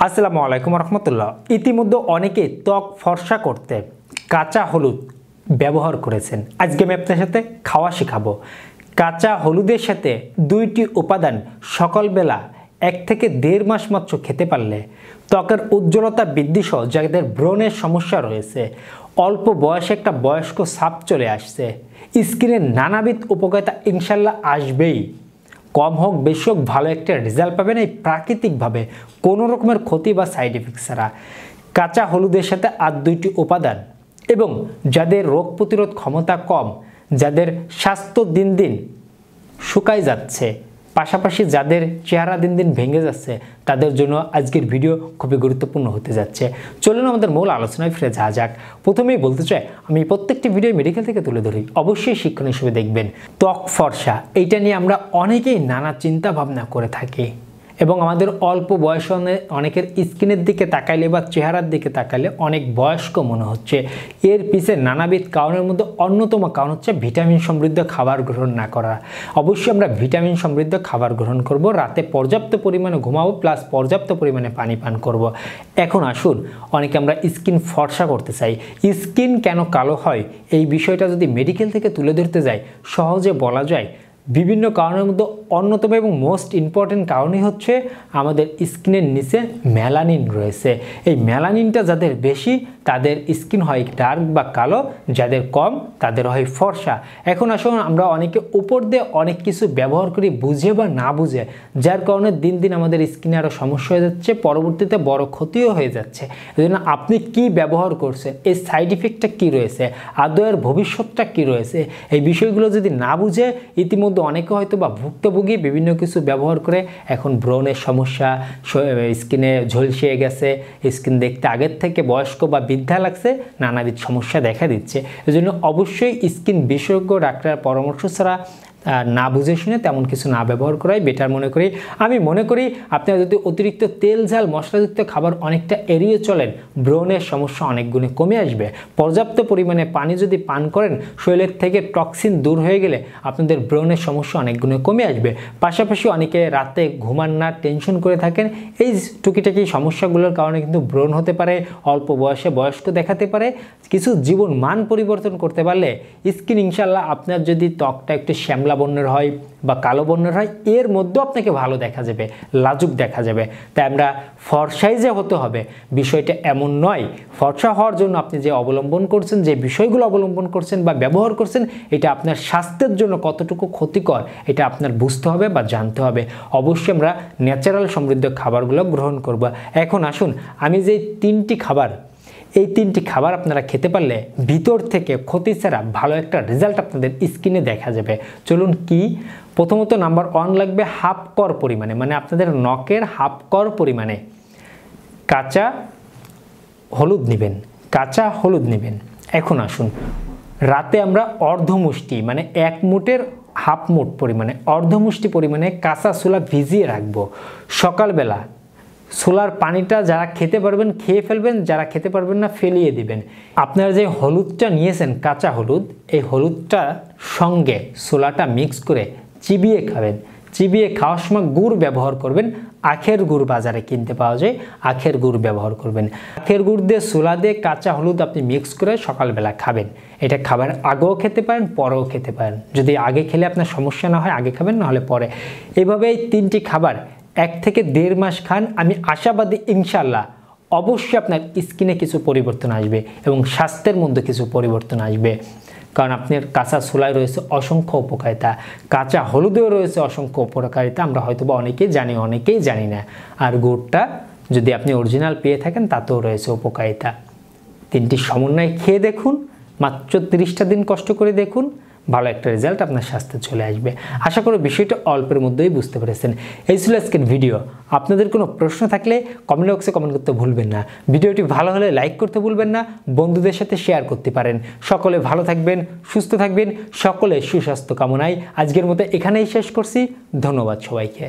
আসসালামু আলাইকুম রহমতুল্লাহ। ইতিমধ্যে অনেকে ত্বক ফর্সা করতে কাঁচা হলুদ ব্যবহার করেছেন। আজকে আমি আপনার সাথে খাওয়া শেখাবো। কাঁচা হলুদের সাথে দুইটি উপাদান সকালবেলা 1 থেকে 1.5 মাস মাত্র খেতে পারলে ত্বকের উজ্জ্বলতা বৃদ্ধি সহ যাদের ব্রণের সমস্যা রয়েছে, অল্প বয়সে একটা বয়স্ক ছাপ চলে আসছে, স্কিনের নানাবিধ উপকারিতা ইনশাল্লাহ আসবেই। কম হোক বেশি হোক ভালো একটা রেজাল্ট পাবেন এই প্রাকৃতিকভাবে, কোনো রকমের ক্ষতি বা সাইড এফেক্ট ছাড়া। কাঁচা হলুদের সাথে আর দুইটি উপাদান এবং যাদের রোগ প্রতিরোধ ক্ষমতা কম, যাদের স্বাস্থ্য দিন দিন শুকায় যাচ্ছে, পাশাপাশি যাদের চেহারা দিন দিন ভেঙে যাচ্ছে, তাদের জন্য আজকের ভিডিও খুবই গুরুত্বপূর্ণ হতে যাচ্ছে। চলুন আমাদের মূল আলোচনায় ফিরে যাওয়া যাক। প্রথমেই বলতে চাই, আমি প্রত্যেকটি ভিডিও মেডিকেল থেকে তুলে ধরি, অবশ্যই শিক্ষণ হিসেবে দেখবেন। ত্বক ফর্সা এইটা নিয়ে আমরা অনেকেই নানা চিন্তা ভাবনা করে থাকি এবং আমাদের অল্প বয়সে অনেকের স্কিনের দিকে তাকাইলে বা চেহারার দিকে তাকাইলে অনেক বয়স্ক মনে হচ্ছে। এর পিছে নানাবিধ কারণের মধ্যে অন্যতম কারণ হচ্ছে ভিটামিন সমৃদ্ধ খাবার গ্রহণ না করা। অবশ্যই আমরা ভিটামিন সমৃদ্ধ খাবার গ্রহণ করব, রাতে পর্যাপ্ত পরিমাণে ঘুমাবো, প্লাস পর্যাপ্ত পরিমাণে পানি পান করব। এখন আসুন, অনেকে আমরা স্কিন ফর্সা করতে চাই। স্কিন কেন কালো হয় এই বিষয়টা যদি মেডিকেল থেকে তুলে ধরতে যাই, সহজে বলা যায় বিভিন্ন কারণের মধ্যে অন্যতম এবং মোস্ট ইম্পর্টেন্ট কারণই হচ্ছে আমাদের স্কিনের নিচে মেলানিন রয়েছে। এই মেলানিনটা যাদের বেশি তাদের স্কিন হয় ডার্ক বা কালো, যাদের কম তাদের হয় ফর্সা। এখন আসুন, আমরা অনেকে উপর দিয়ে অনেক কিছু ব্যবহার করি বুঝে বা না বুঝে, যার কারণে দিন দিন আমাদের স্কিনে আরও সমস্যা হয়ে যাচ্ছে, পরবর্তীতে বড় ক্ষতিও হয়ে যাচ্ছে। এই জন্য আপনি কি ব্যবহার করছেন, এই সাইড ইফেক্টটা কী রয়েছে, আদৌ এর ভবিষ্যৎটা কী রয়েছে, এই বিষয়গুলো যদি না বুঝে ইতিমধ্যে অনেকে হয়তো বা ভুক্তভোগী বিভিন্ন কিছু ব্যবহার করে এখন ব্রণের সমস্যা, স্কিনে ঝলসিয়ে গেছে, স্কিন দেখতে আগের থেকে বয়স্ক বা বৃদ্ধা লাগছে, নানাবিধ সমস্যা দেখা দিচ্ছে। এজন্য অবশ্যই স্কিন বিশেষজ্ঞ ডাক্তারের পরামর্শ ছাড়া না বুঝে শুনে তেমন কিছু না ব্যবহার করাই বেটার মনে করি। আমি মনে করি আপনারা যদি অতিরিক্ত তেল ঝাল মশলাযুক্ত খাবার অনেকটা এড়িয়ে চলেন, ব্রণের সমস্যা অনেক গুণে কমে আসবে। পর্যাপ্ত পরিমাণে পানি যদি পান করেন, শরীরের থেকে টক্সিন দূর হয়ে গেলে আপনাদের ব্রণের সমস্যা অনেক গুণে কমে আসবে। পাশাপাশি অনেকে রাতে ঘুমান না, টেনশন করে থাকেন, এই টুকিটাকি সমস্যাগুলোর কারণে কিন্তু ব্রণ হতে পারে, অল্প বয়সে বয়স্ক দেখাতে পারে। কিছু জীবন মান পরিবর্তন করতে পারলে স্কিন ইনশাল্লাহ আপনার যদি ত্বকটা একটু শ্যামলা বর্ণের হয় বা কালো বর্ণের হয়, এর মধ্যেও আপনাকে ভালো দেখা যাবে, লাজুক দেখা যাবে। তাই আমরা ফর্সাই যে হতে হবে বিষয়টা এমন নয়। ফর্সা হওয়ার জন্য আপনি যে অবলম্বন করছেন, যে বিষয়গুলো অবলম্বন করছেন বা ব্যবহার করছেন, এটা আপনার স্বাস্থ্যের জন্য কতটুকু ক্ষতিকর এটা আপনার বুঝতে হবে বা জানতে হবে। অবশ্যই আমরা ন্যাচারাল সমৃদ্ধ খাবারগুলো গ্রহণ করব। এখন আসুন, আমি যে 3টি খাবার, এই 3টি খাবার আপনারা খেতে পারলে ভিতর থেকে ক্ষতি ছাড়া ভালো একটা রেজাল্ট আপনাদের স্কিনে দেখা যাবে। চলুন কি, প্রথমত নাম্বার 1 লাগবে হাফ কর পরিমাণে, মানে আপনাদের নখের হাফ কর পরিমাণে কাঁচা হলুদ নেবেন। কাঁচা হলুদ নেবেন। এখন আসুন, রাতে আমরা অর্ধমুষ্টি মানে 1 মুঠের হাফ মুঠ পরিমাণে, অর্ধমুষ্টি পরিমাণে কাঁচা ছোলা ভিজিয়ে রাখবো। সকালবেলা ছোলার পানিটা যারা খেতে পারবেন খেয়ে ফেলবেন, যারা খেতে পারবেন না ফেলিয়ে দিবেন। আপনারা যে হলুদটা নিয়েছেন কাঁচা হলুদ, এই হলুদটা সঙ্গে ছোলাটা মিক্স করে চিবিয়ে খাবেন। চিবিয়ে খাওয়ার সময় গুড় ব্যবহার করবেন। আখের গুড় বাজারে কিনতে পাওয়া যায়, আখের গুড় ব্যবহার করবেন। আখের গুড় দিয়ে ছোলা দিয়ে কাঁচা হলুদ আপনি মিক্স করে সকালবেলা খাবেন। এটা খাবার আগেও খেতে পারেন, পরেও খেতে পারেন। যদি আগে খেলে আপনার সমস্যা না হয় আগে খাবেন, নাহলে পরে। এইভাবে এই 3টি খাবার 1 থেকে 1.5 মাস খান। আমি আশাবাদী ইনশাল্লাহ অবশ্যই আপনার স্কিনে কিছু পরিবর্তন আসবে এবং স্বাস্থ্যের মধ্যে কিছু পরিবর্তন আসবে। কারণ আপনার কাঁচা ছোলায় রয়েছে অসংখ্য উপকারিতা, কাঁচা হলুদেও রয়েছে অসংখ্য উপকারিতা। আমরা হয়তো বা অনেকেই জানি, অনেকেই জানি না। আর গুড়টা যদি আপনি অরিজিনাল পেয়ে থাকেন তাতেও রয়েছে উপকারিতা। 3টি সমন্বয় খেয়ে দেখুন, মাত্র 30টা দিন কষ্ট করে দেখুন, ভালো একটা রেজাল্ট আপনার স্বাস্থ্যে চলে আসবে। আশা করি বিষয়টা অল্পের মধ্যেই বুঝতে পেরেছেন। এই ছিল আজকের ভিডিও। আপনাদের কোনো প্রশ্ন থাকলে কমেন্ট বক্সে কমেন্ট করতে ভুলবেন না। ভিডিওটি ভালো হলে লাইক করতে ভুলবেন না, বন্ধুদের সাথে শেয়ার করতে পারেন। সকলে ভালো থাকবেন, সুস্থ থাকবেন, সকলে সুস্বাস্থ্য কামনায় আজকের মতো এখানেই শেষ করছি। ধন্যবাদ সবাইকে।